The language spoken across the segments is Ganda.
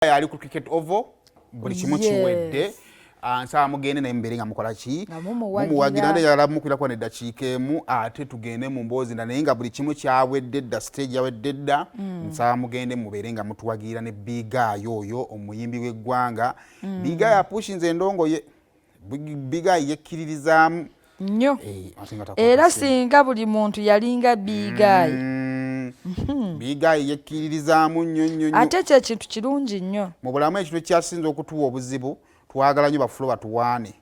ali ku cricket oval buli kimu kiwedde nsaba mugende naye mubeere nga mukola ki mumuwagira nde yala mukwirako neddakiika emu ate tugende mu mboozi naye nga buli kimu kyawedde dda stage yawedde dda nsaba mugende mubeere nga mutuwagira ne Bigaayi oyo omuyimbi w'eggwanga Bigaayi apushinze endongo ye Bigaayi yekkiririzaamu nnyo era singa buli muntu yalinga Bigaayi Bigaayi yekkiririzaamu nnyo ate kye kintu kirungi nnyo mu bulamu ekintu kyasinza okutuwa obuzibu twagala nnyo bafulo batuwaane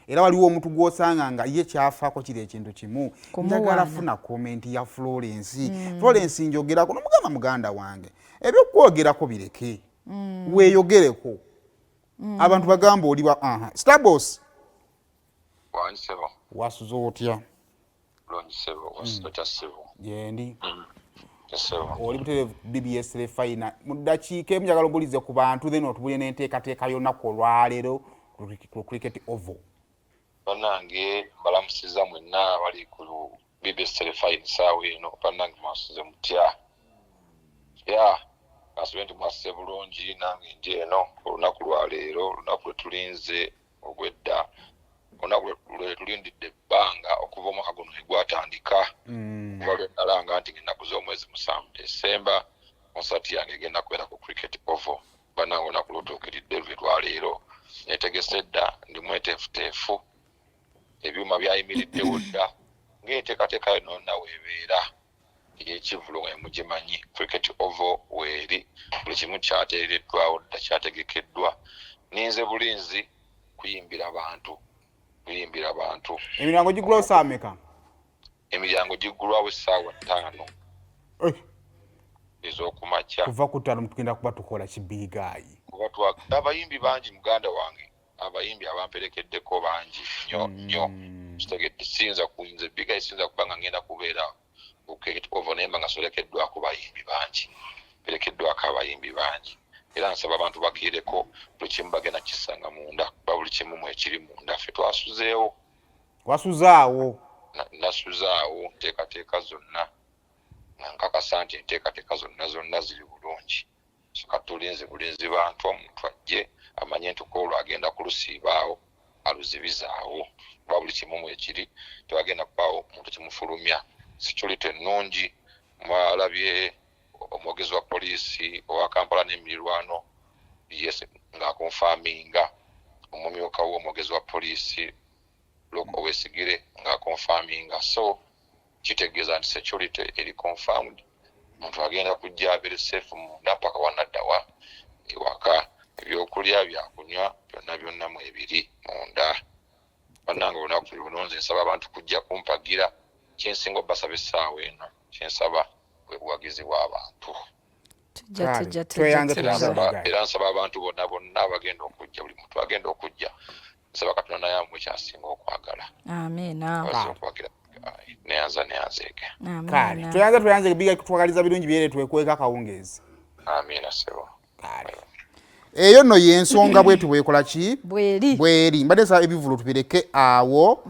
era waliwo omuntu gw'osanga nga ye kyafaako kiri ekintu kimu njagala funa komenti ya Florence njogerako nomugamba muganda wange ebyokwogerako bireke weeyogereko abantu bagamba oli Starboss wasuza otya yendi oli butere BBS Refina mu ddakiika emu njagala obulize ku bantu then otubulye n'enteekateeka y'olunaku olwaleero ku cricket oval. Bannange mbalamusiza mwenna bali ku BBS Refina ssaawa eno bannange mwasuze mutya asubire nti mwasuze bulungi nange ndi eno olunaku lwaleero olunaku lwe tulinze ogwedda olunaku lwe tulindidde ebbanga okuva omwaka guno egwatandika kuba lwe nalanga nti ennaku z'omwezi 7 Desemba konsati yange egenda kubeera ku cricket oval bannange olunaku lutuukiridde lwe lwaleero neetegese dda ndi mweteefuteefu ebyuma byayimiriddewo dda ng'enteekateeka yonna weebeera ey'ekivulu nga mugimanyi cricket oval weeri buli kimu kyateereddwawo dda kyategekeddwa ninze bulinzi kuyimbira abantu emiryango gigulwawo ssaawa mmeka? Emiryango giggulwawo essaawa 5 ez'okumakya kuva ku 5 tugenda kuba tukola ki Bigaayi kuba abayimbi bangi muganda wange abayimbi abamperekeddeko bangi nnyo kitegedde siyinza kuyinza Bigaayi siyinza kuba nga ngenda kubeera ku cricket oval naye mba nga solekeddwako bayimbi bangi perekeddwako abayimbi bangi era nsaba abantu bakiireko buli kimu bagenda kisanga munda kuba buli kimu mwekiri munda ffe twasuzeewo wasuzaawo nasuzaawo nteekateeka zonna nga nkakasa nti enteekateeka zonna ziri bulungi soka tulinze bulinzi bantu omuntu ajje amanye nti koolwo agenda kulusiibaawo aluzibizaawo kuba buli kimu mwekiri tebagenda kubaawo omuntu kimufulumya security ennungi mwalabye omwogezi wa poliisi owa Kampala n'emirirwano yes ng'akonfaminga omumyuka w'omwogezi wa poliisi Loko Wesigire ng'akonfaminga so kitegeeza nti security eri confirmed omuntu agenda kujja abeere safe munda paka wanaddawa ewaka ebyokulya byakunywa byonna mu ebiri munda bannange olunaku luno nze nsaba abantu kujja kumpagira kyensinga obasaba essaawa eno kyensaba bwe buwagizi bw'abantu era nsaba abantu bonna bagenda okujja buli muntu agenda okujja nsaba Katonda naye amuwe kyasinga okwagala neyanzeege tweyanze Bigaayi kutwagaliza birungi byere twekweka kawungeezi sebo eyo nno y'ensonga bwetu bwekola ki bweri mbadde nsaba ebivulu tubireke awo